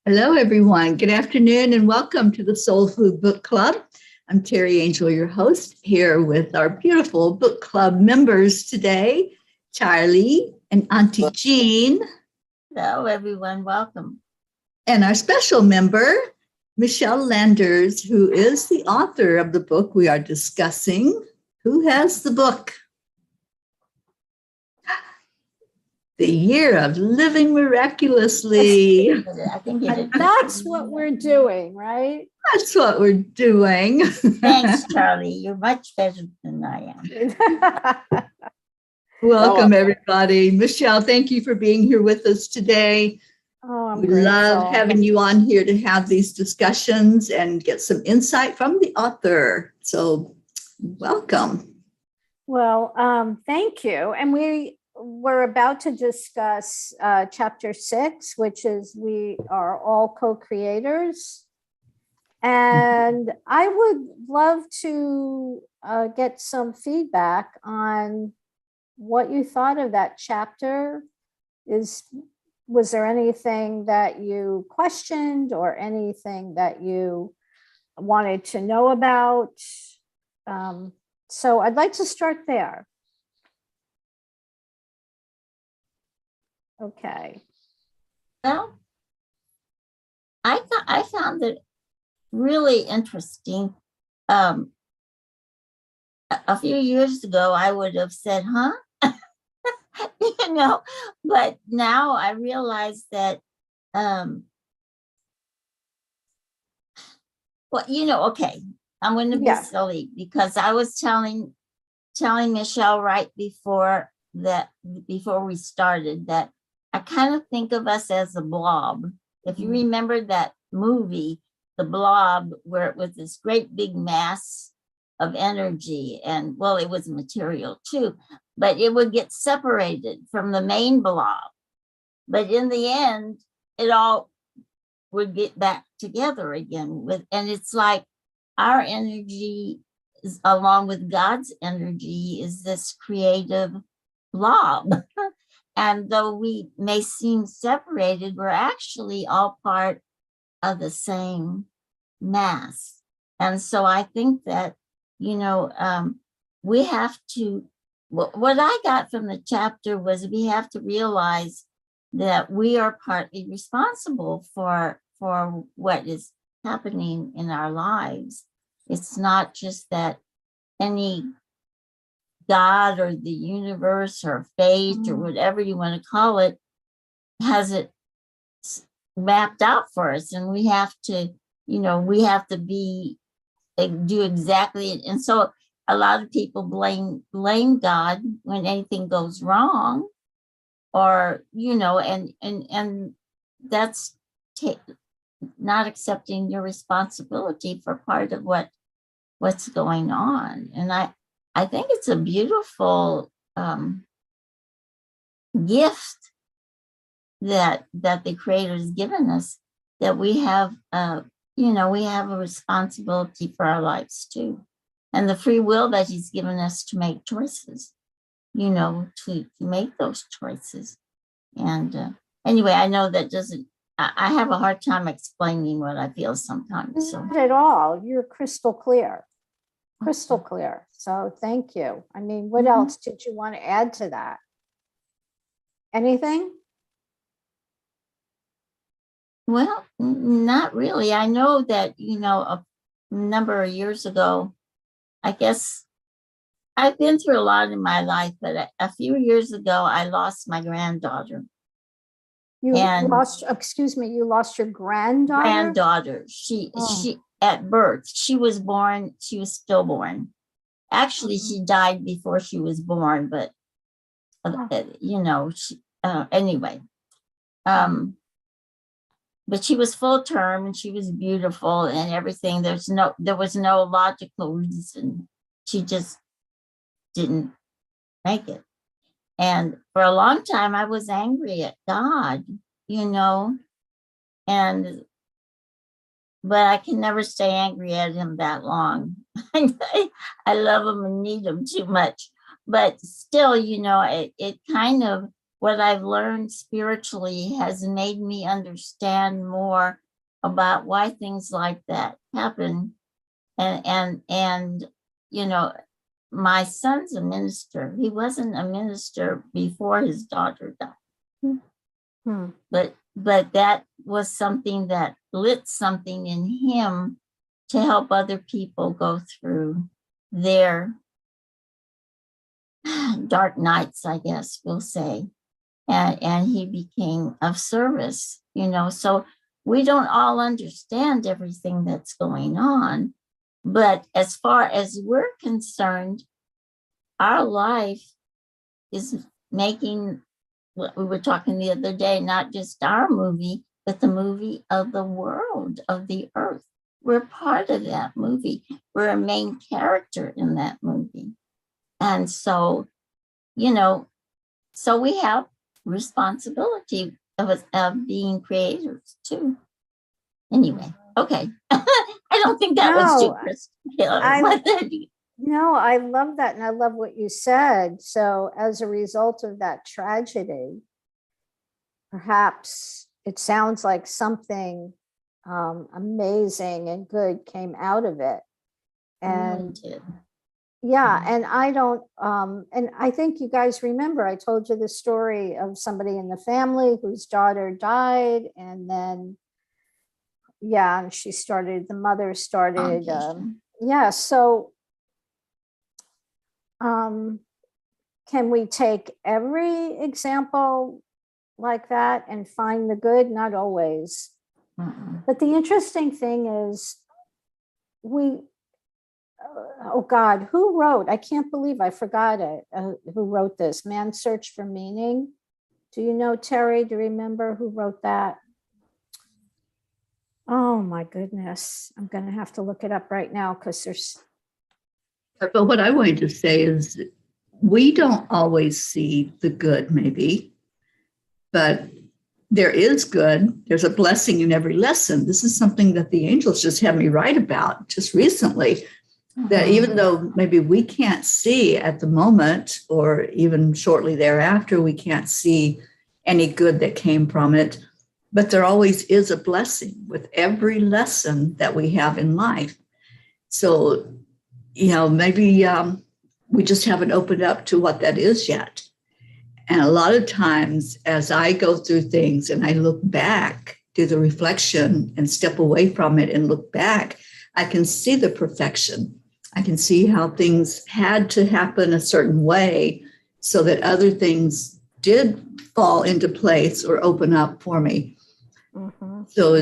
Hello, everyone. Good afternoon and welcome to the Soul Food Book Club. I'm Terry Angel, your host, here with our beautiful book club members today, Charlie and Auntie Jean. Hello, everyone. Welcome. And our special member, Michelle Landers, who is the author of the book we are discussing. Who has the book? The Year of Living Miraculously. I think that's what we're doing, right? That's what we're doing. Thanks, Charlie. You're much better than I am. Welcome, everybody. Michelle, thank you for being here with us today. We love having you on here to have these discussions and get some insight from the author. So welcome. Well, thank you. And we're about to discuss chapter 6, which is we are all co-creators. And I would love to get some feedback on what you thought of that chapter. Was there anything that you questioned or anything that you wanted to know about? So I'd like to start there. Okay. Well, I found it really interesting. A few years ago, I would have said, huh? But now I realize that, okay, I'm going to be silly because I was telling Michelle right before we started that I kind of think of us as a blob. If you remember that movie, The Blob, where it was this great big mass of energy, and well, it was material too, but it would get separated from the main blob. But in the end, it all would get back together again. And it's like our energy is, along with God's energy, is this creative blob. And though we may seem separated, we're actually all part of the same mass. And so I think that, we have to, what I got from the chapter was we have to realize that we are partly responsible for what is happening in our lives. It's not just that any God or the universe or fate or whatever you want to call it has it mapped out for us, and we have to do exactly it. And so a lot of people blame God when anything goes wrong, or and that's not accepting your responsibility for part of what's going on. And I think it's a beautiful gift that the Creator has given us, that we have we have a responsibility for our lives too, and the free will that He's given us to make choices, to make those choices. And anyway, I know that doesn't. I have a hard time explaining what I feel sometimes. So. Not at all. You're crystal clear. Crystal clear. So thank you. I mean, what else did you want to add to that? Anything? Well, not really. I know that, a number of years ago, I guess I've been through a lot in my life, but a few years ago, I lost my granddaughter. You lost your granddaughter? Granddaughter. She at birth, she was stillborn. Actually, she died before she was born, but anyway. But she was full term and she was beautiful and everything. There was no logical reason. She just didn't make it. And for a long time, I was angry at God, but I can never stay angry at Him that long. I love Him and need Him too much. But still, it kind of what I've learned spiritually has made me understand more about why things like that happen. And you know, my son's a minister. He wasn't a minister before his daughter died. Hmm. But that was something that lit something in him to help other people go through their dark nights, I guess we'll say. And he became of service, you know. So we don't all understand everything that's going on. But as far as we're concerned, our life is making what we were talking the other day, not just our movie, but the movie of the world, of the earth. We're part of that movie. We're a main character in that movie. And so, you know, so we have responsibility of being creators too. Anyway, okay. I don't think that was too Christian. No, I love that. And I love what you said. So as a result of that tragedy, perhaps it sounds like something amazing and good came out of it. And yeah, and I don't, and I think you guys remember, I told you the story of somebody in the family whose daughter died, and then, yeah, and the mother started, yeah, so can we take every example like that and find the good? Not always. But the interesting thing is oh God, who wrote? I can't believe I forgot it. Who wrote this? Man's Search for Meaning. Do you know, Terry? Do you remember who wrote that? Oh my goodness. I'm going to have to look it up right now because there's. But what I wanted to say is we don't always see the good, maybe, but there is good. There's a blessing in every lesson. This is something that the angels just had me write about just recently. That even though maybe we can't see at the moment, or even shortly thereafter, we can't see any good that came from it, but there always is a blessing with every lesson that we have in life. So, you know, maybe we just haven't opened up to what that is yet. And a lot of times as I go through things and I look back, do the reflection and step away from it and look back, I can see the perfection. I can see how things had to happen a certain way so that other things did fall into place or open up for me. So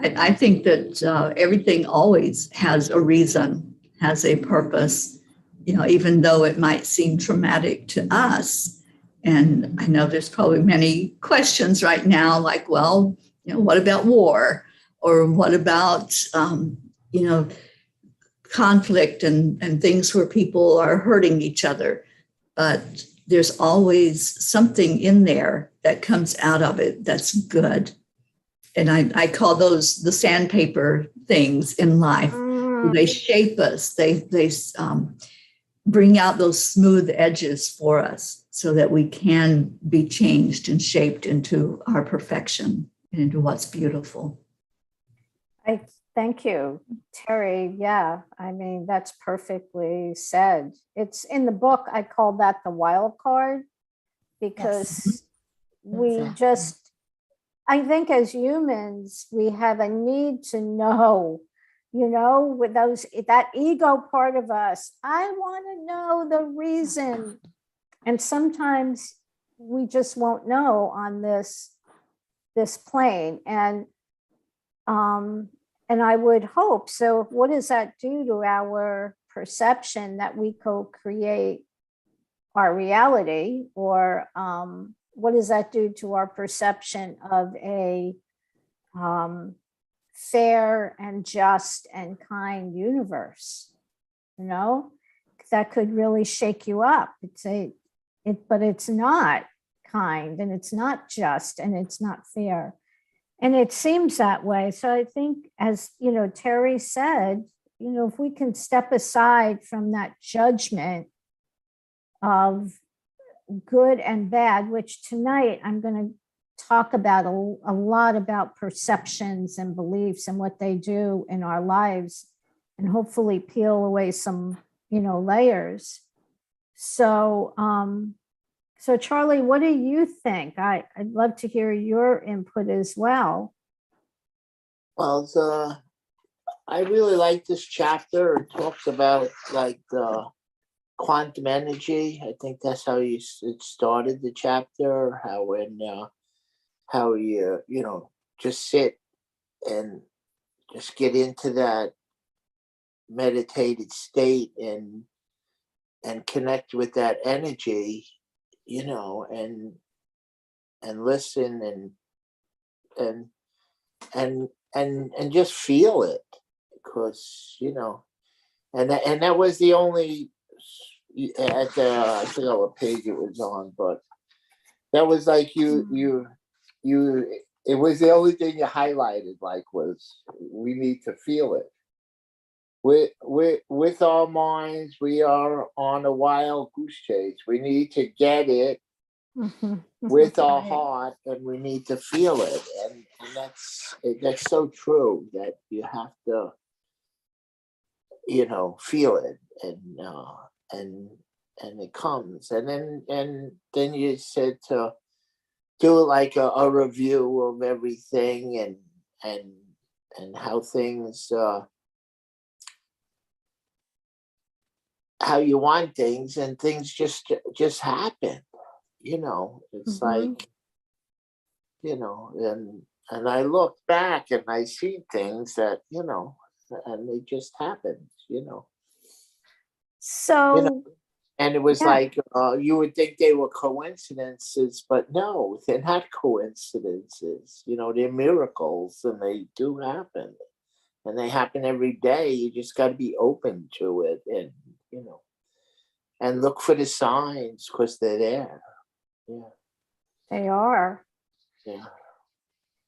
I think that everything always has a reason, has a purpose, you know, even though it might seem traumatic to us. And I know there's probably many questions right now, like, well, you know, what about war? Or what about, you know, conflict and things where people are hurting each other? But there's always something in there that comes out of it that's good. And I call those the sandpaper things in life. They shape us. They bring out those smooth edges for us so that we can be changed and shaped into our perfection and into what's beautiful. Thank you, Terry. Yeah, I mean, that's perfectly said. It's in the book. I call that the wild card because we just, I think as humans, we have a need to know, you know, with that ego part of us, I want to know the reason. And sometimes we just won't know on this plane. And I would hope. So what does that do to our perception that we co-create our reality? Or what does that do to our perception of a fair and just and kind universe? You know, that could really shake you up. But it's not kind, and it's not just, and it's not fair. And it seems that way. So I think, as you know, Terry said, you know, if we can step aside from that judgment of good and bad, which tonight I'm going to talk about a lot about perceptions and beliefs and what they do in our lives, and hopefully peel away some, layers. So, so Charlie, what do you think? I'd love to hear your input as well. Well, I really like this chapter. It talks about like quantum energy. I think that's how it started the chapter. How you just sit and just get into that meditated state and connect with that energy, and listen and just feel it, because and that was the only at the I forgot what page it was on, but that was like you it was the only thing you highlighted, like, was we need to feel it. With our minds, we are on a wild goose chase. We need to get it with our heart, and we need to feel it, and that's so true, that you have to feel it, and it comes, and then you said to do like a review of everything, and how things how you want things, and things just happen. It's like, and I look back and I see things that, and they just happened, So, and it was like, you would think they were coincidences, but no, they're not coincidences. They're miracles, and they do happen, and they happen every day. You just got to be open to it, and and look for the signs, because they're there. Yeah, they are. yeah.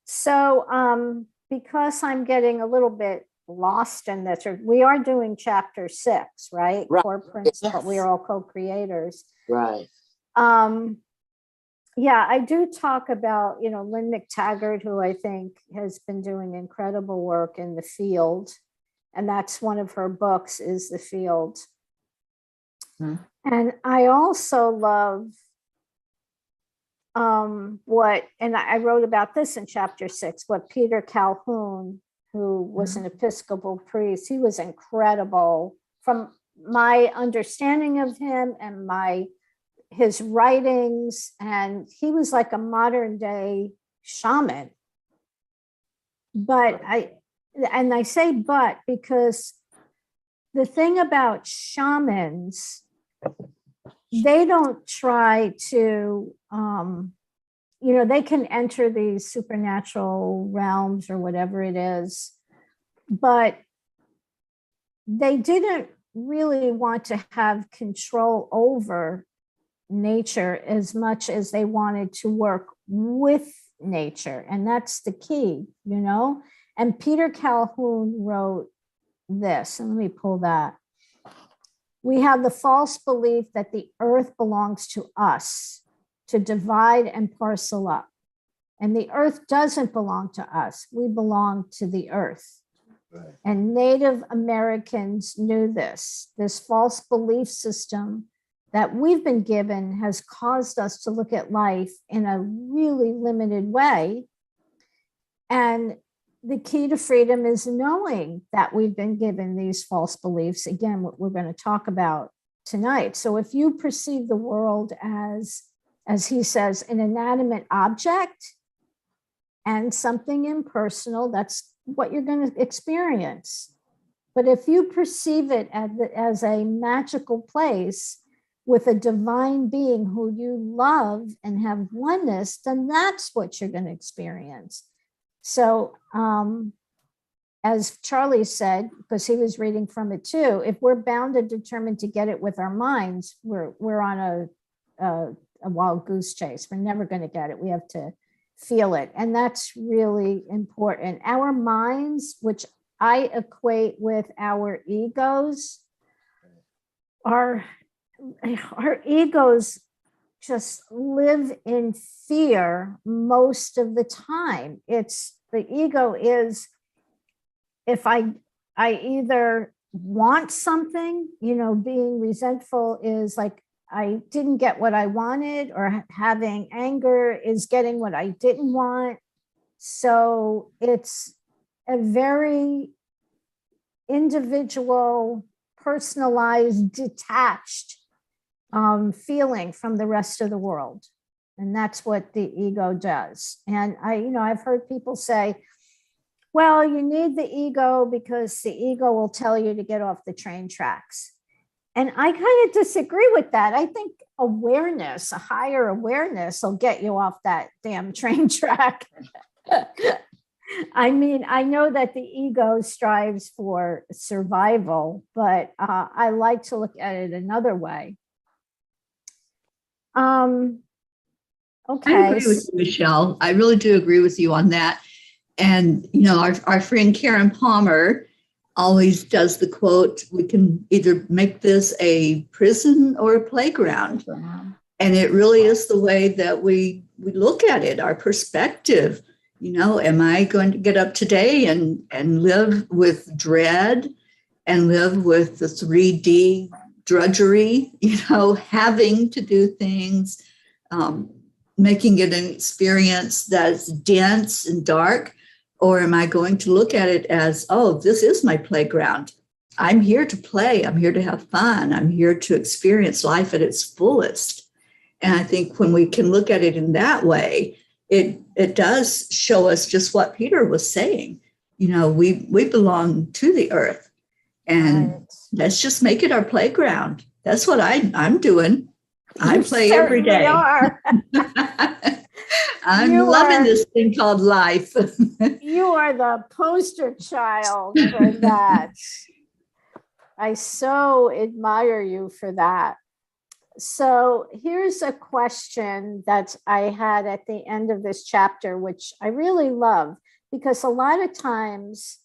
So, because I'm getting a little bit lost in this, we are doing chapter 6, right? Right. Core principle. Yes. We are all co-creators. Right. Yeah, I do talk about, Lynn McTaggart, who I think has been doing incredible work in the field. And that's one of her books, is The Field. And I also love and I wrote about this in chapter 6, what Peter Calhoun, who was an Episcopal priest, he was incredible. From my understanding of him and his writings, and he was like a modern day shaman. But I say but because the thing about shamans, they don't try to, they can enter these supernatural realms or whatever it is, but they didn't really want to have control over nature as much as they wanted to work with nature. And that's the key, And Peter Calhoun wrote this, and let me pull that. We have the false belief that the earth belongs to us to divide and parcel up. And the earth doesn't belong to us. We belong to the earth. Right. And Native Americans knew this. This false belief system that we've been given has caused us to look at life in a really limited way. And the key to freedom is knowing that we've been given these false beliefs. Again, what we're going to talk about tonight. So if you perceive the world as he says, an inanimate object and something impersonal, that's what you're going to experience. But if you perceive it as a magical place with a divine being who you love and have oneness, then that's what you're going to experience. So, as Charlie said, because he was reading from it too, if we're bound and determined to get it with our minds, we're on a wild goose chase. We're never going to get it. We have to feel it. And that's really important. Our minds, which I equate with our egos, our egos just live in fear most of the time. It's the ego is, if I either want something, being resentful is like I didn't get what I wanted, or having anger is getting what I didn't want. So it's a very individual, personalized, detached feeling from the rest of the world. And that's what the ego does. And I've heard people say, well, you need the ego because the ego will tell you to get off the train tracks. And I kind of disagree with that. I think awareness, a higher awareness, will get you off that damn train track. I mean, I know that the ego strives for survival, but I like to look at it another way. Okay. I agree with you, Michelle. I really do agree with you on that. And, our friend Karen Palmer always does the quote, we can either make this a prison or a playground. And it really is the way that we look at it, our perspective. Am I going to get up today and live with dread and live with the 3D drudgery, having to do things, making it an experience that's dense and dark? Or am I going to look at it as, oh, this is my playground. I'm here to play. I'm here to have fun. I'm here to experience life at its fullest. And I think when we can look at it in that way, it does show us just what Peter was saying. We belong to the earth, and let's just make it our playground. That's what I'm doing. I play every day. Are. I'm loving this thing called life. You are the poster child for that. I so admire you for that. So here's a question that I had at the end of this chapter, which I really love, because a lot of times,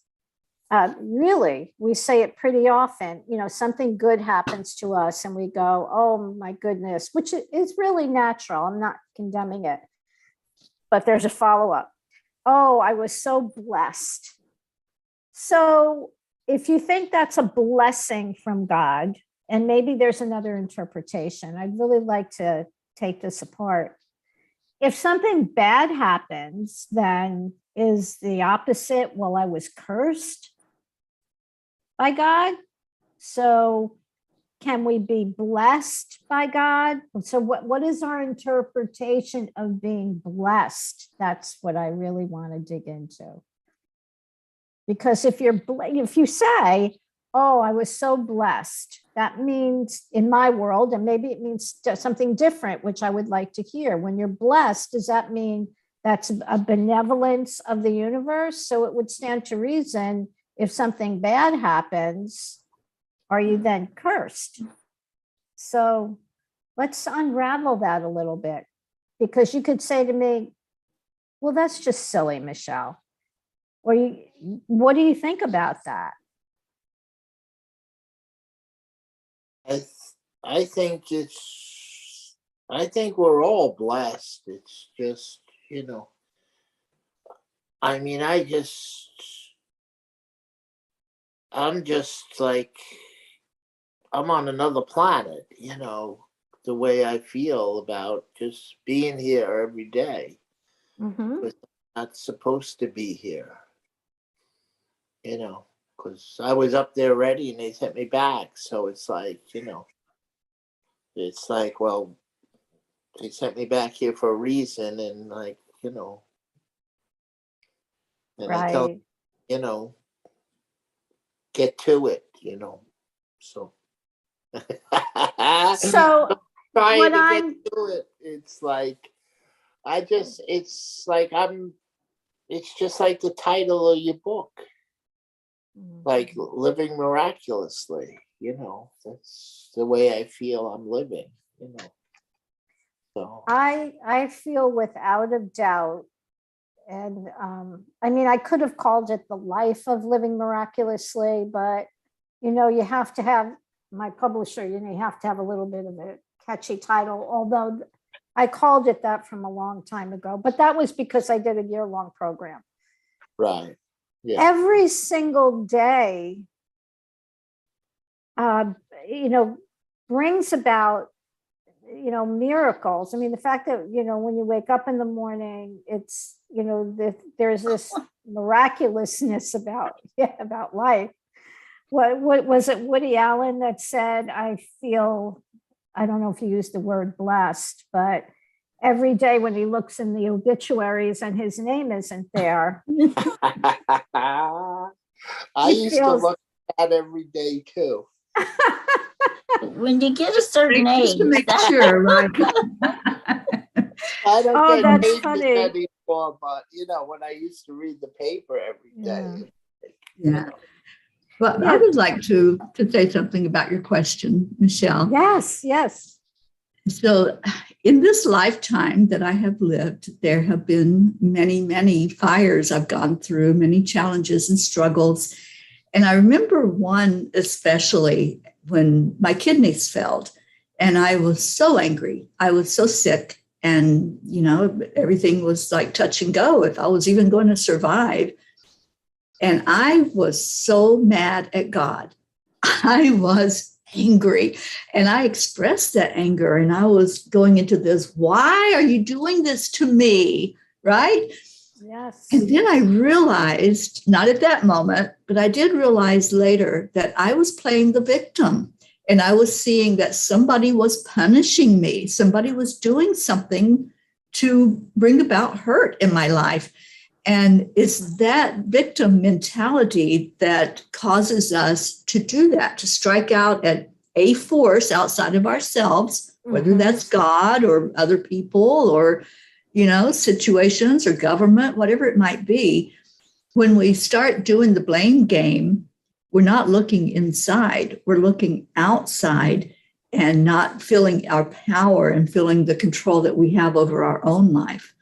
really, we say it pretty often, something good happens to us and we go, oh my goodness, which is really natural. I'm not condemning it. But there's a follow-up. Oh, I was so blessed. So if you think that's a blessing from God, and maybe there's another interpretation, I'd really like to take this apart. If something bad happens, then is the opposite, well, I was cursed by God? So can we be blessed by God? So what is our interpretation of being blessed? That's what I really want to dig into. Because if you say, oh, I was so blessed, that means in my world, and maybe it means something different, which I would like to hear. When you're blessed, does that mean that's a benevolence of the universe? So it would stand to reason, if something bad happens, are you then cursed? So let's unravel that a little bit, because you could say to me, well, that's just silly, Michelle. Or what do you think about that? I think we're all blessed. It's just, I mean, I'm just like, I'm on another planet, the way I feel about just being here every day. Mm-hmm. But I'm not supposed to be here, because I was up there ready and they sent me back. So it's like, it's like, well, they sent me back here for a reason, and like, and Right. I tell, get to it, so. So trying what to I'm get to it. It's like, it's just like the title of your book, like living miraculously, that's the way I feel I'm living, so. I feel without a doubt, and I mean, I could have called it the life of living miraculously, but you have to have, my publisher, you have to have a little bit of a catchy title, although I called it that from a long time ago, but that was because I did a year-long program. Right. Yeah. Every single day, brings about, miracles. I mean, the fact that, when you wake up in the morning, it's, there's this miraculousness about life. What was it Woody Allen that said, I don't know if he used the word blessed, but every day when he looks in the obituaries and his name isn't there. I used to look at that every day too. When you get a certain age, just to make sure, right? I don't get that's pages funny. anymore, but when I used to read the paper every day. Yeah. Well, I would like to say something about your question, Michelle. Yes. So in this lifetime that I have lived, there have been many, many fires I've gone through, many challenges and struggles. And I remember one especially when my kidneys failed and I was so angry. I was so sick and, everything was like touch and go if I was even going to survive. And I was so mad at God. I was angry and I expressed that anger and I was going into this, why are you doing this to me? Right? Yes. And then I realized, not at that moment, but I did realize later that I was playing the victim and I was seeing that somebody was punishing me. Somebody was doing something to bring about hurt in my life. And it's that victim mentality that causes us to do that, to strike out at a force outside of ourselves, whether that's God or other people or, situations or government, whatever it might be. When we start doing the blame game, we're not looking inside, we're looking outside and not feeling our power and feeling the control that we have over our own life.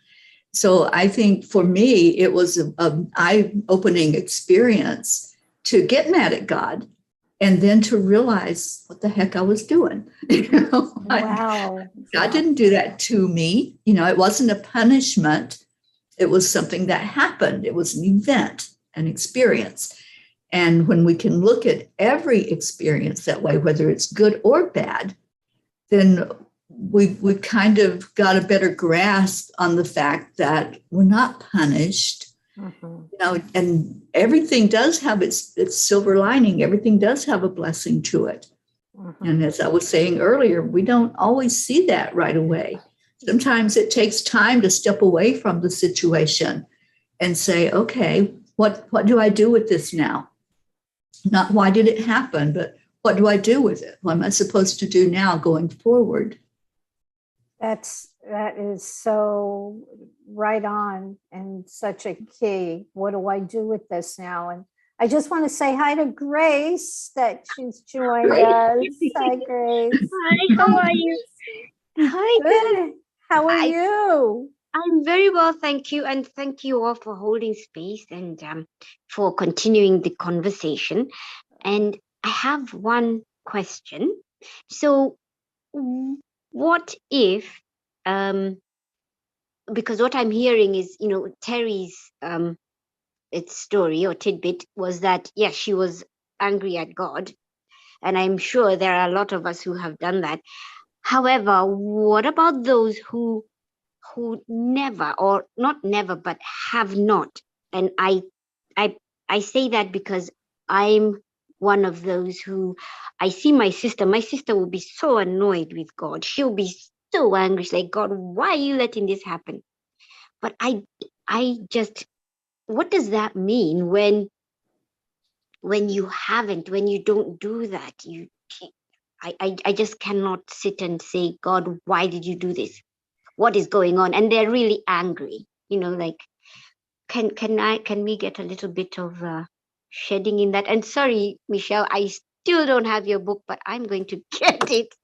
So I think for me, it was an eye-opening experience to get mad at God and then to realize what the heck I was doing. Wow. God didn't do that to me. It wasn't a punishment. It was something that happened. It was an event, an experience. And when we can look at every experience that way, whether it's good or bad, then we've kind of got a better grasp on the fact that we're not punished, and everything does have its silver lining. Everything does have a blessing to it. And as I was saying earlier, we don't always see that right away. Sometimes it takes time to step away from the situation and say, okay, what do I do with this now? Not why did it happen, but what do I do with it? What am I supposed to do now going forward? That is so right on and such a key. What do I do with this now? And I just want to say hi to Grace that she's joined us. Hi, Grace. Hi, how are you? Hi, good. How are you? I'm very well, thank you. And thank you all for holding space and for continuing the conversation. And I have one question. So what if, because what I'm hearing is, Terry's its story or tidbit was that, yes, she was angry at God. And I'm sure there are a lot of us who have done that. However, what about those who never, or not never, but have not? And I say that because I'm one of those who, I see my sister will be so annoyed with God. She'll be so angry. She's like, God, why are you letting this happen? But I just, what does that mean when you don't do that? I just cannot sit and say, God, why did you do this? What is going on? And they're really angry, like, can we get a little bit of shedding in that? And sorry, Michelle, I still don't have your book, but I'm going to get it.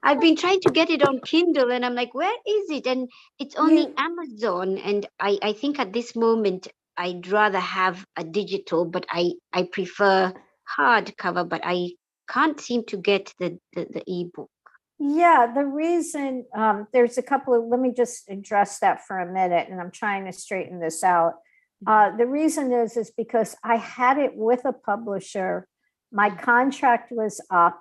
I've been trying to get it on Kindle and I'm like, where is it? And it's only Amazon. And I think at this moment, I'd rather have a digital, but I prefer hardcover, but I can't seem to get the ebook. Yeah, the reason there's a couple of, let me just address that for a minute, and I'm trying to straighten this out. The reason is because I had it with a publisher. My contract was up.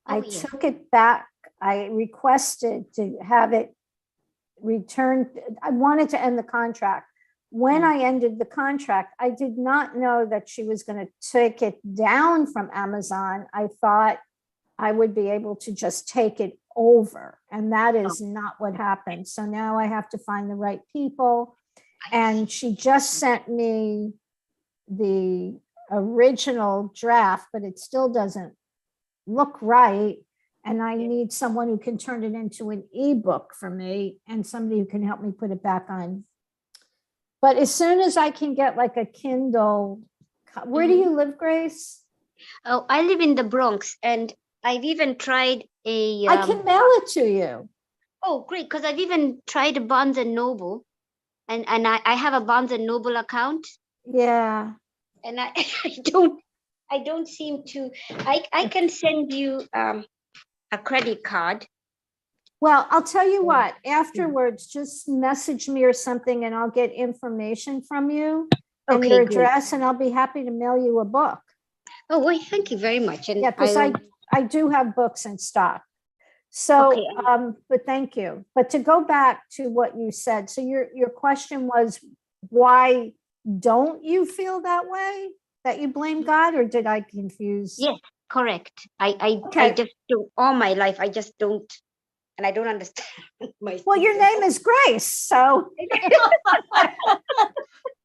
I took it back. I requested to have it returned. I wanted to end the contract. When I ended the contract, I did not know that she was going to take it down from Amazon. I thought I would be able to just take it over. And that is not what happened. So now I have to find the right people. And she just sent me the original draft, but it still doesn't look right. And I need someone who can turn it into an ebook for me and somebody who can help me put it back on. But as soon as I can get like a Kindle, where do you live, Grace? Oh, I live in the Bronx, and I've even tried a. I can mail it to you. Oh, great! Because I've even tried a Barnes and Noble, and I have a Barnes and Noble account. Yeah. And I don't seem to. I can send you a credit card. Well, I'll tell you what, afterwards, just message me or something and I'll get information from you and your address, and I'll be happy to mail you a book. Oh, well, thank you very much. And yeah, because I do have books in stock. So, but thank you. But to go back to what you said, so your question was, why don't you feel that way, that you blame God, or did I confuse? Yes, correct. I just do all my life. I just don't. And I don't understand myself. Well, your name is Grace, so.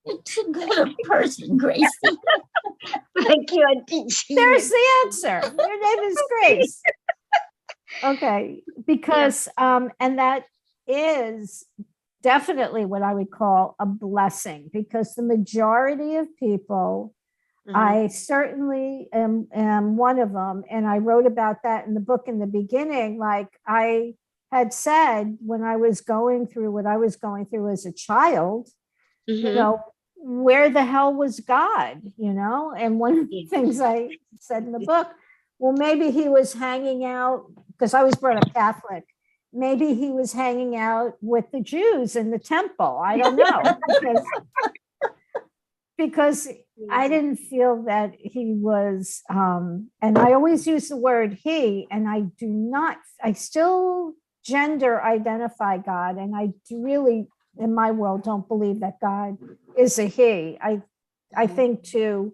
It's a good person, Gracie. Thank you, Auntie. There's the answer. Your name is Grace. Okay, because, and that is definitely what I would call a blessing, because the majority of people, I certainly am one of them. And I wrote about that in the book in the beginning. Like I had said, when I was going through what I was going through as a child, you know, where the hell was God, you know? And one of the things I said in the book, well, maybe he was hanging out, because I was brought up Catholic. Maybe he was hanging out with the Jews in the temple. I don't know. Because I didn't feel that he was, and I always use the word he, and I still gender identify God. And I really, in my world, don't believe that God is a he. I think to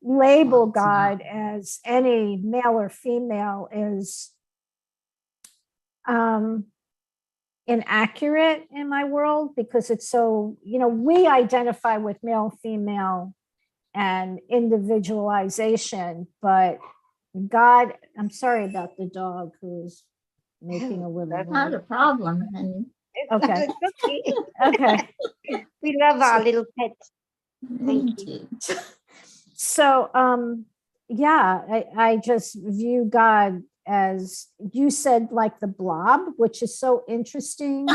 label God as any male or female is inaccurate in my world, because it's so, you know, we identify with male, female, and individualization, but God, I'm sorry about the dog who's making a little. That's not a problem, honey. Okay. Okay. We love our little pets. Thank you. So, yeah, I just view God as, you said, like the blob, which is so interesting.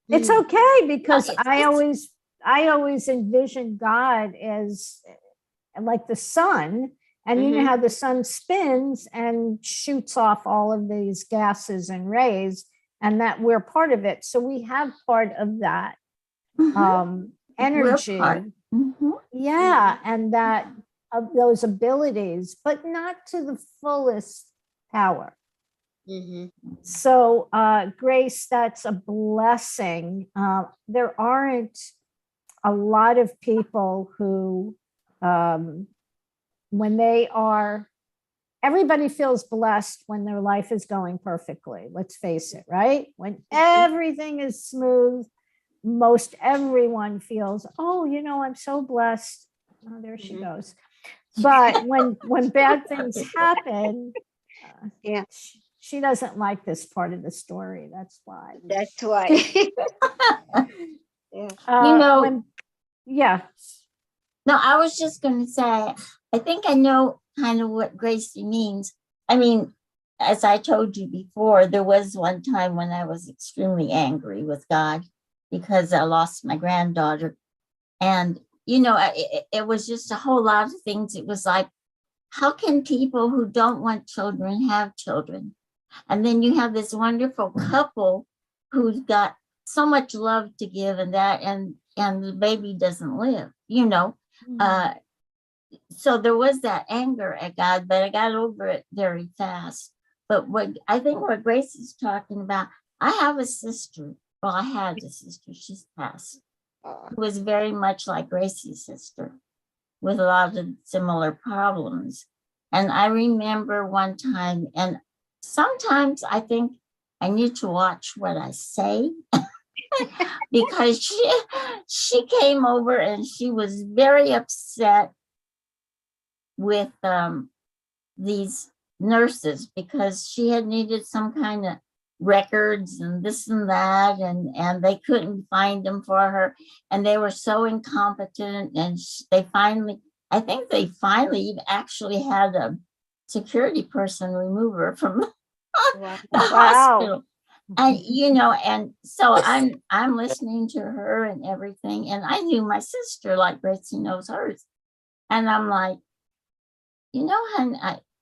It's okay, because I always envision God as like the sun, and you know how the sun spins and shoots off all of these gases and rays, and that we're part of it. So we have part of that energy. Yeah, and that of those abilities, but not to the fullest power. So, Grace, that's a blessing. There aren't a lot of people who, when they are, everybody feels blessed when their life is going perfectly. Let's face it, right? When everything is smooth, most everyone feels, oh, you know, I'm so blessed. Oh, there she goes. But when bad things happen, she doesn't like this part of the story. That's why. That's why. You know, No, I was just going to say, I think I know kind of what Gracie means. I mean, as I told you before, there was one time when I was extremely angry with God because I lost my granddaughter. And, you know, it was just a whole lot of things. It was like, how can people who don't want children have children? And then you have this wonderful couple who's got so much love to give, and the baby doesn't live, you know. So there was that anger at God, but I got over it very fast. But what Grace is talking about, I have a sister. Well, I had a sister, she's passed, who was very much like Gracie's sister, with a lot of similar problems. And I remember one time, and sometimes I think I need to watch what I say because she came over and she was very upset with these nurses because she had needed some kind of records and this and that, and they couldn't find them for her, and they were so incompetent, and I think they finally actually had a security person remove her from the hospital. And and so I'm listening to her and everything, and I knew my sister like Gracie knows hers, and I'm like, hon,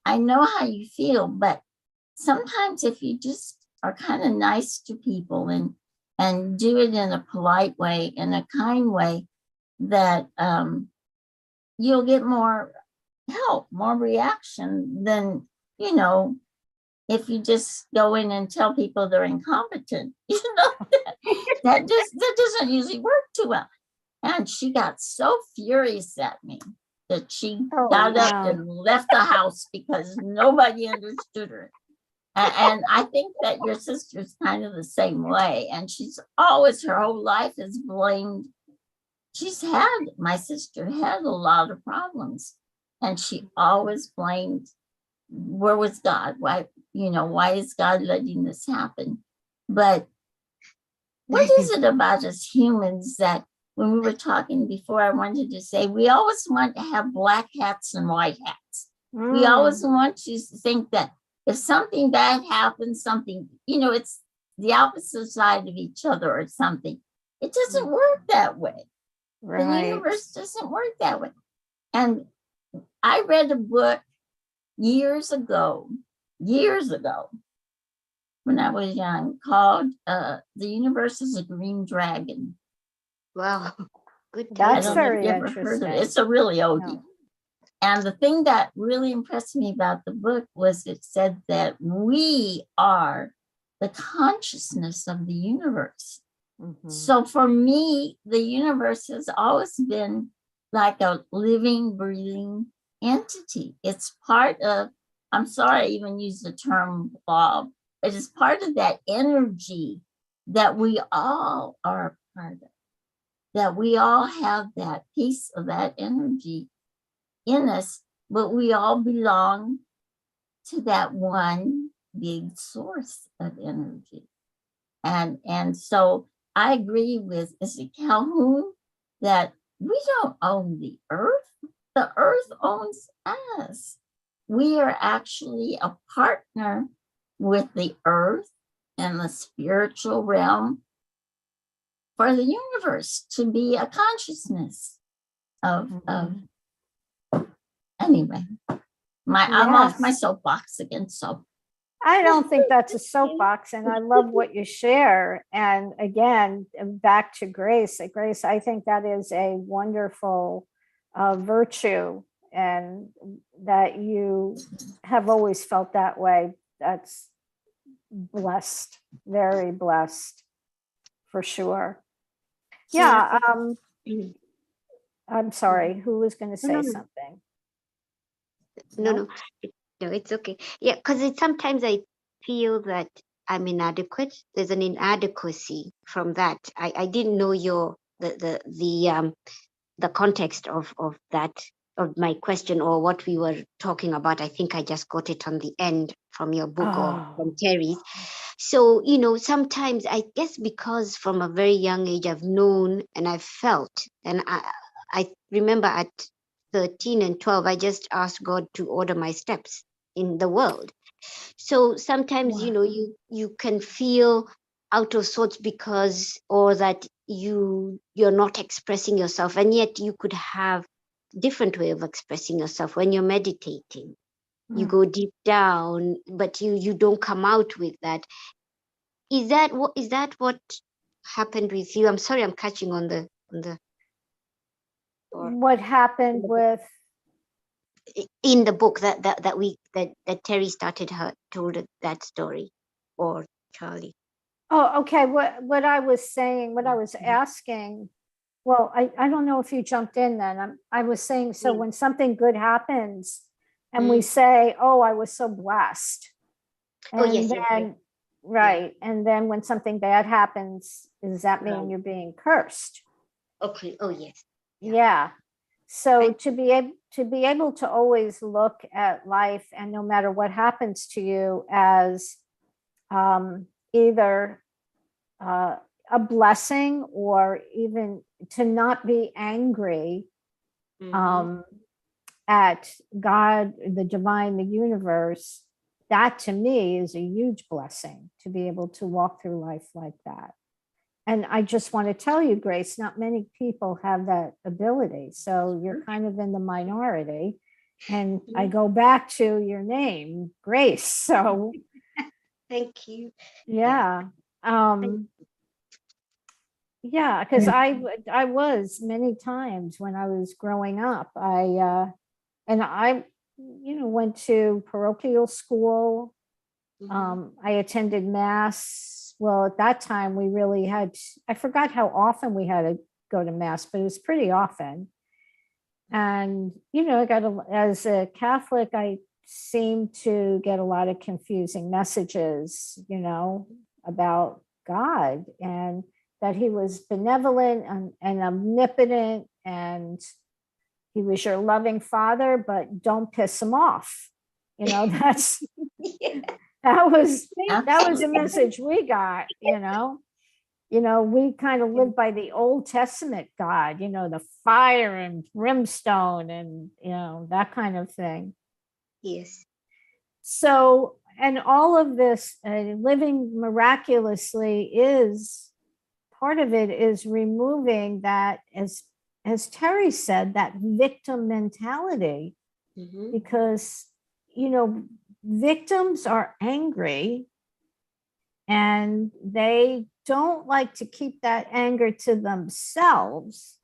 I know how you feel, but sometimes if you just are kind of nice to people and do it in a polite way, in a kind way, that you'll get more help, more reaction than, if you just go in and tell people they're incompetent. That doesn't usually work too well. And she got so furious at me that she got up and left the house because nobody understood her. And I think that your sister's kind of the same way. And she's always, her whole life is blamed. My sister had a lot of problems, and she always blamed, where was God? Why is God letting this happen? But what is it about us humans that, when we were talking before, I wanted to say, we always want to have black hats and white hats. We always want to think that if something bad happens, something, it's the opposite side of each other or something. It doesn't work that way. Right. The universe doesn't work that way. And I read a book years ago, when I was young, called The Universe is a Green Dragon. Wow. Good. That's very interesting. It's a really oldie. No. And the thing that really impressed me about the book was it said that we are the consciousness of the universe. Mm-hmm. So for me, the universe has always been like a living, breathing entity. It's part of, I'm sorry I even use the term law, but it's part of that energy that we all are part of, that we all have that piece of that energy in us, but we all belong to that one big source of energy. And so I agree with, is it Calhoun, that we don't own the earth. The earth owns us. We are actually a partner with the earth and the spiritual realm for the universe to be a consciousness of anyway. I'm off my soapbox again, so. I don't think that's a soapbox, and I love what you share. And again, back to Grace. Grace, I think that is a wonderful virtue, and that you have always felt that way. That's blessed, very blessed, for sure. Yeah. I'm sorry. Who was going to say something? No, it's okay. Yeah, because sometimes I feel that I'm inadequate. There's an inadequacy from that. I didn't know the context of that, of my question, or what we were talking about. I think I just got it on the end from your book or from Terry's. So, sometimes I guess because from a very young age I've known and I've felt, and I remember at 13 and 12, I just asked God to order my steps in the world. So sometimes, you can feel out of sorts because, or that you're not expressing yourself, and yet you could have different way of expressing yourself when you're meditating. you go deep down, but you don't come out with that. Is that what happened with you? I'm sorry, I'm catching on the What happened with in the book that Terry told that story, or Charlie? Oh, okay. What I was saying, what I was asking, well, I don't know if you jumped in then. I was saying, so when something good happens and we say, oh, I was so blessed. And Oh, yes. then, right. And then when something bad happens, does that mean you're being cursed? Okay. Oh, yes. Yeah. So to be able to always look at life, and no matter what happens to you, as either a blessing, or even to not be angry at God, the divine, the universe, that to me is a huge blessing, to be able to walk through life like that. And I just want to tell you, Grace, not many people have that ability. So you're kind of in the minority. And I go back to your name, Grace. So thank you. yeah. Yeah, because I was many times when I was growing up. I went to parochial school. I attended mass. Well, at that time we really had, I forgot how often we had to go to mass, but it was pretty often. And, as a Catholic, I seemed to get a lot of confusing messages, about God, and that he was benevolent and omnipotent, and he was your loving father, but don't piss him off. That's that was a message we got. We kind of live by the Old Testament God, the fire and brimstone and that kind of thing. Yes. So, and all of this living miraculously, is part of it is removing that, as Terry said, that victim mentality, because victims are angry and they don't like to keep that anger to themselves.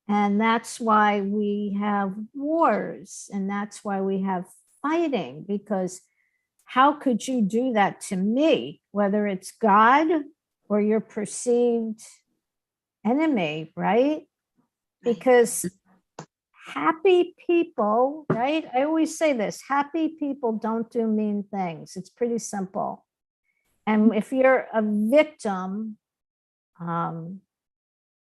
And that's why we have wars, and that's why we have fighting, because how could you do that to me, whether it's God or your perceived enemy, right? Because happy people, right? I always say this, happy people don't do mean things. It's pretty simple. And if you're a victim,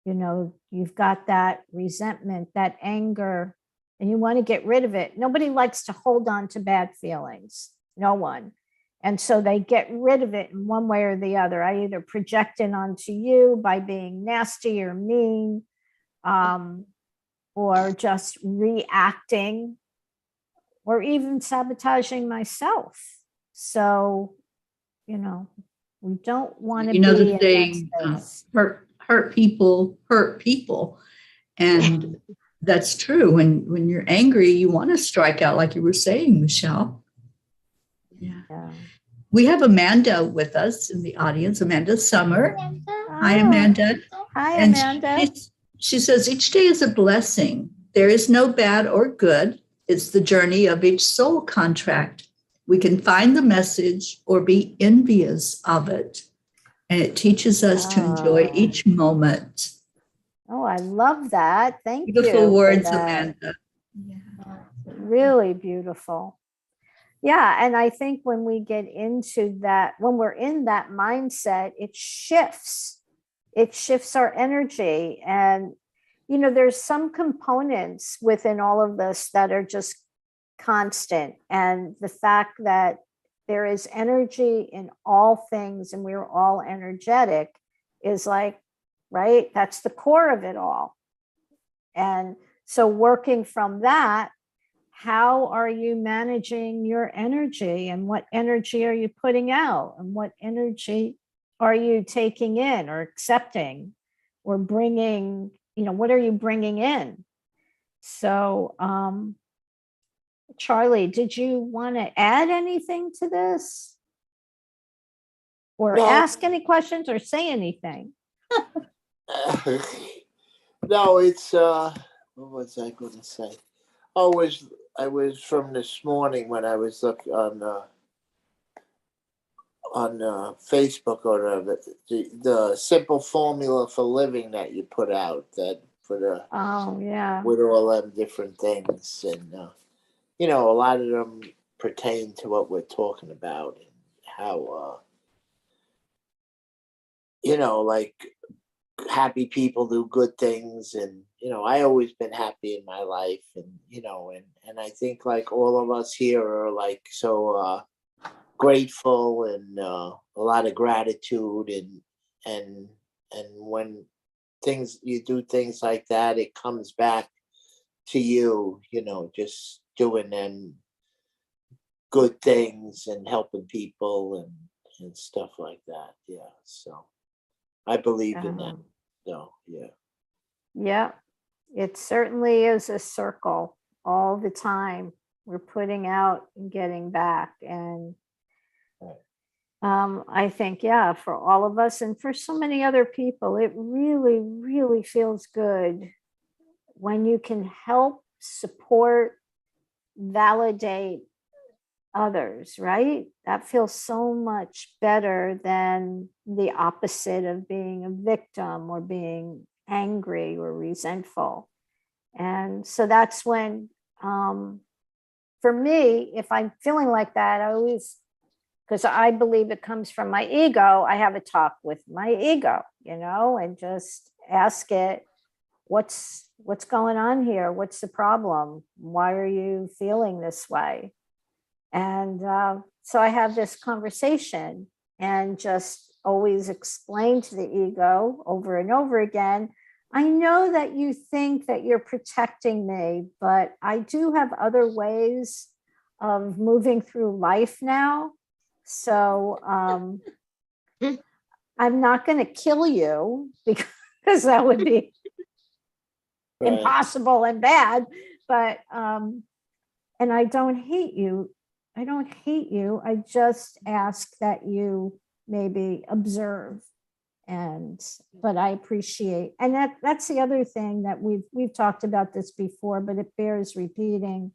you've got that resentment, that anger, and you want to get rid of it. Nobody likes to hold on to bad feelings. No one. And so they get rid of it in one way or the other. I either project it onto you by being nasty or mean, or just reacting, or even sabotaging myself. So, we don't want to be the saying, hurt people hurt people. And that's true. When you're angry, you want to strike out, like you were saying, Michelle. Yeah. We have Amanda with us in the audience, Amanda Summer. Hi, Amanda. Hi, Amanda. She says, each day is a blessing. There is no bad or good. It's the journey of each soul contract. We can find the message or be envious of it. And it teaches us to enjoy each moment. Oh, I love that. Thank you. Beautiful words, Amanda. Yeah. Really beautiful. Yeah. And I think when we get into that, when we're in that mindset, it shifts our energy. And, there's some components within all of this that are just constant. And the fact that there is energy in all things and we're all energetic is like, right? That's the core of it all. And so working from that, how are you managing your energy, and what energy are you putting out, and what energy are you taking in or accepting or bringing, what are you bringing in? So Charlie, did you want to add anything to this? Or No. ask any questions or say anything? No, it's what was I going to say? Oh, I was from this morning when I was looking on Facebook or the simple formula for living that you put out that for the Oh, yeah. with all them different things, and you know, a lot of them pertain to what we're talking about and how you know, like happy people do good things, and you know, I always been happy in my life, and you know, and I think like all of us here are like so grateful and a lot of gratitude, and when you do things like that, it comes back to you, you know, just doing them good things and helping people and stuff like that. Yeah, so I believe in that. So yeah. Yeah, it certainly is a circle all the time. We're putting out and getting back. And I think, yeah, for all of us and for so many other people, it really, really feels good when you can help, support, validate others, right? That feels so much better than the opposite of being a victim or being angry or resentful. And so that's when, for me, if I'm feeling like that, I always, because I believe it comes from my ego, I have a talk with my ego, you know, and just ask it, what's going on here? What's the problem? Why are you feeling this way? And so I have this conversation and just always explain to the ego over and over again, I know that you think that you're protecting me, but I do have other ways of moving through life now. So I'm not going to kill you because that would be impossible and bad. But, and I don't hate you. I don't hate you. I just ask that you maybe observe. But I appreciate, and that's the other thing that we've talked about this before, but it bears repeating.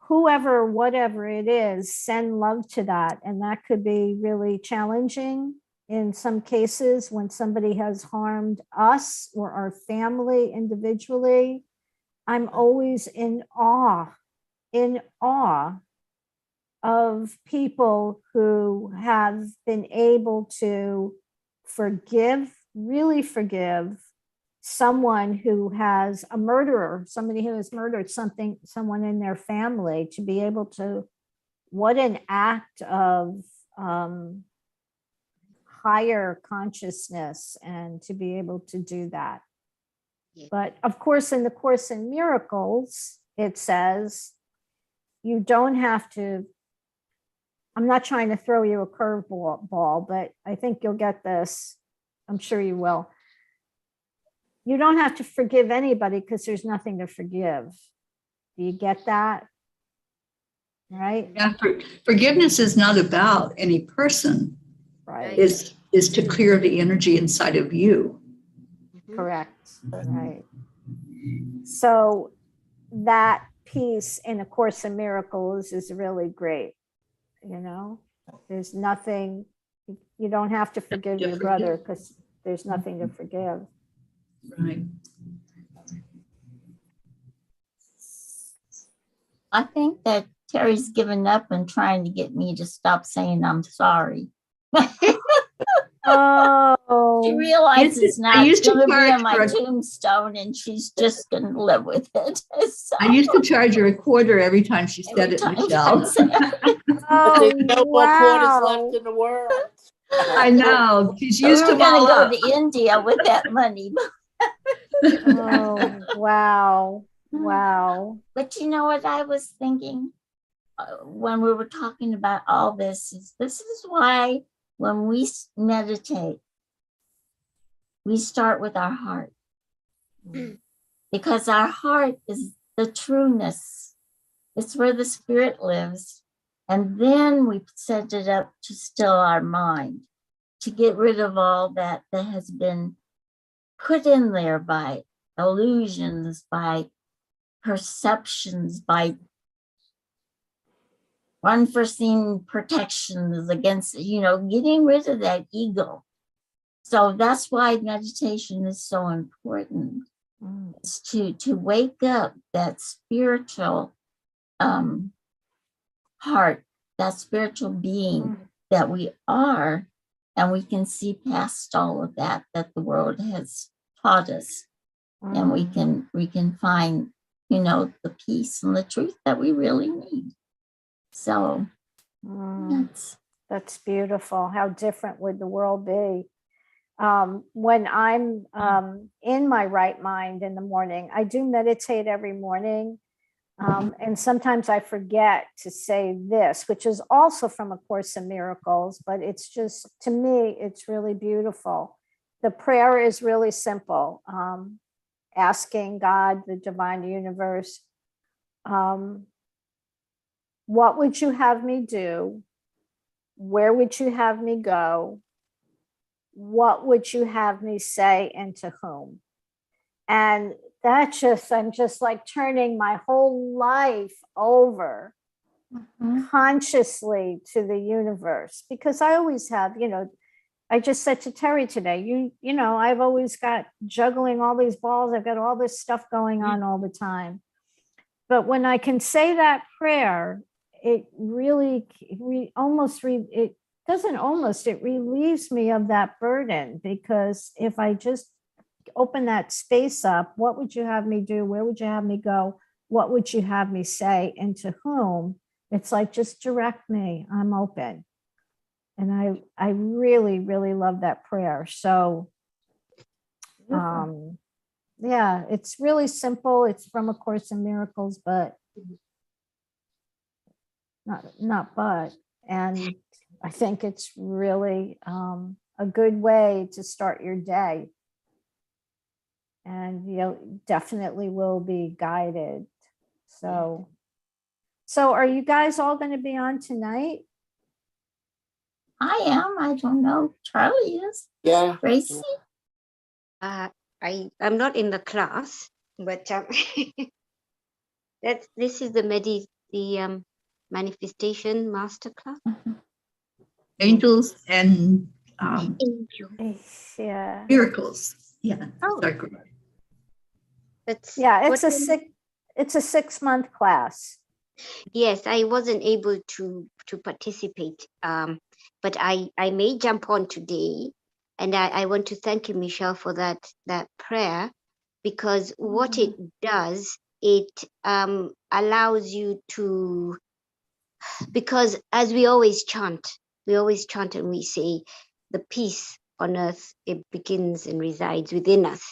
Whoever, whatever it is, send love to that. And that could be really challenging in some cases when somebody has harmed us or our family individually. I'm always in awe of people who have been able to really forgive someone who has a murderer, somebody who has murdered someone in their family, to be able to, what an act of higher consciousness, and to be able to do that. Yeah. But of course, in the Course in Miracles, it says you don't have to, I'm not trying to throw you a curveball, but I think you'll get this. I'm sure you will. You don't have to forgive anybody because there's nothing to forgive. Do you get that? Right? Yeah, forgiveness is not about any person. Right. Is to clear the energy inside of you. Correct. Right. So that piece in A Course in Miracles is really great. You know, there's nothing, you don't have to forgive your brother because there's nothing to forgive. Right. I think that Terry's given up and trying to get me to stop saying I'm sorry. Oh, she realizes now it's going to be on my tombstone, and she's just going to live with it. So, I used to charge her $0.25 every time she said it, Michelle. Oh, There's no more quarters wow. left in the world. I know. She's used we're to going to go to India with that money. Oh, wow. Wow. But you know what I was thinking when we were talking about all this is why when we meditate, we start with our heart, because our heart is the trueness. It's where the spirit lives. And then we set it up to still our mind, to get rid of all that has been put in there by illusions, by perceptions, by unforeseen protections against, getting rid of that ego. So that's why meditation is so important. It's to wake up that spiritual heart, that spiritual being that we are, and we can see past all of that the world has taught us, and we can find, the peace and the truth that we really need. So that's beautiful. How different would the world be? When I'm in my right mind in the morning, I do meditate every morning. And sometimes I forget to say this, which is also from A Course in Miracles, but it's just, to me, it's really beautiful. The prayer is really simple. Asking God, the divine universe, what would you have me do? Where would you have me go? What would you have me say, and to whom? And I'm just like turning my whole life over consciously to the universe, because I always have, I just said to Terry today, I've always got juggling all these balls. I've got all this stuff going on all the time. But when I can say that prayer, it really it relieves me of that burden, because if I just open that space up, what would you have me do? Where would you have me go? What would you have me say, and to whom? It's like, just direct me. I'm open. And I really, really love that prayer. So, yeah, it's really simple. It's from A Course in Miracles, but and I think it's really a good way to start your day. And definitely will be guided. So are you guys all going to be on tonight? I am. I don't know. Charlie is. Yeah. Gracie? I'm not in the class, but this is the manifestation masterclass. Angels and Yeah. miracles. Yeah. Oh. It's a 6-month class. Yes, I wasn't able to participate, but I may jump on today, and I want to thank you, Michelle, for that prayer, because what it does, it allows you to, because as we always chant and we say, the peace on earth, it begins and resides within us.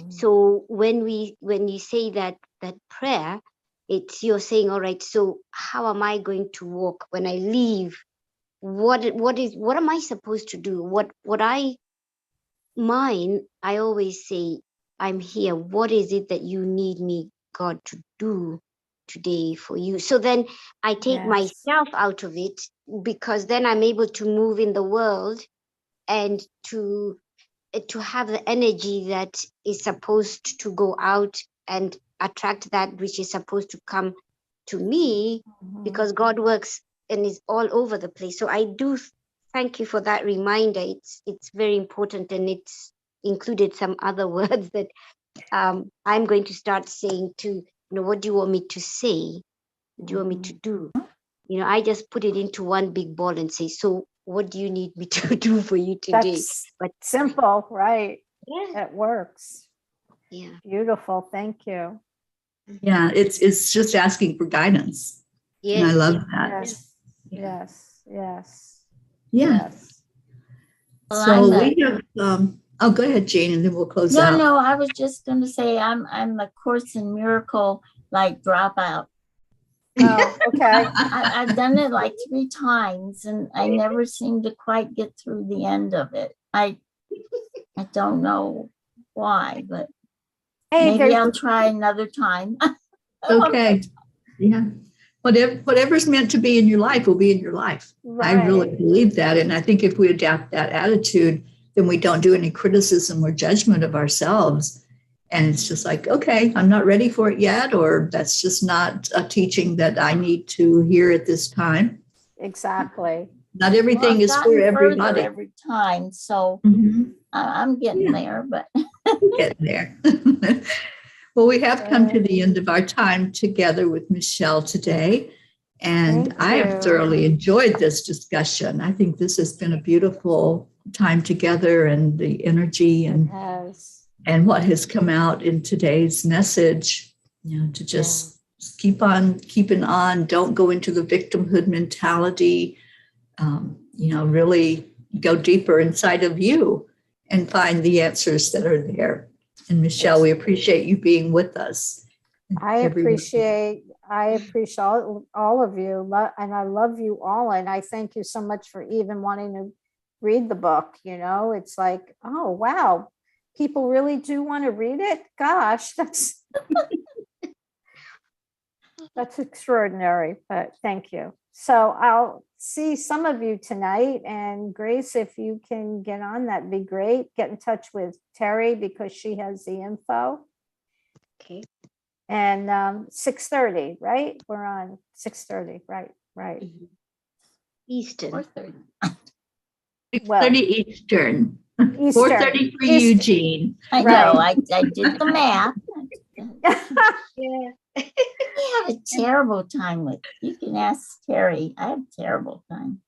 So when you say that prayer, you're saying, all right, so how am I going to walk when I leave? What am I supposed to do? I always say, I'm here. What is it that you need me, God, to do today for you? So then I take myself out of it, because then I'm able to move in the world and to have the energy that is supposed to go out and attract that which is supposed to come to me, because God works and is all over the place. So I do thank you for that reminder. It's very important, and it's included some other words that I'm going to start saying too. What do you want me to say? What do you want me to do? I just put it into one big ball and say, so what do you need me to do for you today? But simple, right? Yeah. It works. Yeah. Beautiful. Thank you. yeah, it's just asking for guidance. Yes. And I love that. Yes. Yes. Yes. Yeah. Yes. Well, So we have go ahead, Jane, and then we'll close out. No, I was just going to say I'm a Course in Miracle dropout. Oh, okay. I've done it like 3 times, and I never seem to quite get through the end of it. I don't know why, but maybe I'll try another time. Okay. Yeah. Whatever's meant to be in your life will be in your life. I really Right. believe that. And I think if we adapt that attitude, then we don't do any criticism or judgment of ourselves. And it's just like, okay, I'm not ready for it yet, or that's just not a teaching that I need to hear at this time. Exactly. Not everything I've is for gotten further everybody. every time, so Mhm. I'm getting Yeah. there. But We're getting there. Well, we have come to the end of our time together with Michelle today. And Thank I have you. thoroughly enjoyed this discussion. I think this has been a beautiful time together, and the energy Yes. and what has come out in today's message, to just keep on keeping on. Don't go into the victimhood mentality. Really go deeper inside of you and find the answers that are there. And Michelle, we appreciate you being with us. I appreciate all of you, and I love you all, and I thank you so much for even wanting to read the book. It's like, oh wow, people really do want to read it. Gosh, that's that's extraordinary. But thank you. So I'll see some of you tonight, and Grace, if you can get on, that'd be great. Get in touch with Terry because she has the info. Okay. And 6:30, right? We're on 6:30, right? Eastern. 4:30. 6:30 Eastern. Eastern. 4:30 for Eugene. I know. I did the math. Yeah. I have a terrible time with. You can ask Terry. I have a terrible time.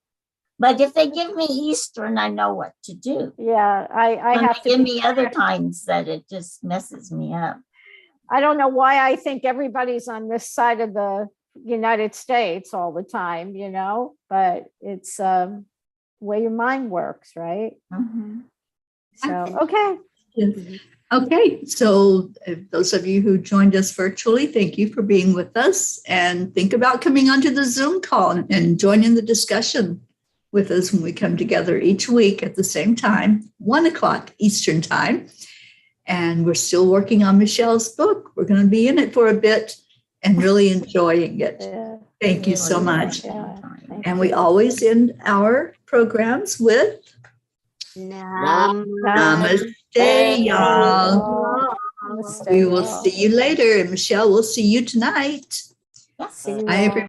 But if they give me Eastern, I know what to do. Yeah, I When have they to give be me other times that it just messes me up. I don't know why I think everybody's on this side of the United States all the time, but it's the way your mind works, right? Mm-hmm. So, okay. Yes. Okay, so those of you who joined us virtually, thank you for being with us, and think about coming onto the Zoom call and joining the discussion with us when we come together each week at the same time, 1:00 Eastern time. And we're still working on Michelle's book. We're going to be in it for a bit and really enjoying it. Yeah. Thank you so much. Yeah. And we always end our programs with Namaste, y'all. Namaste, We will y'all. see you later. And Michelle, we'll see you tonight. Yes. See you Bye, all.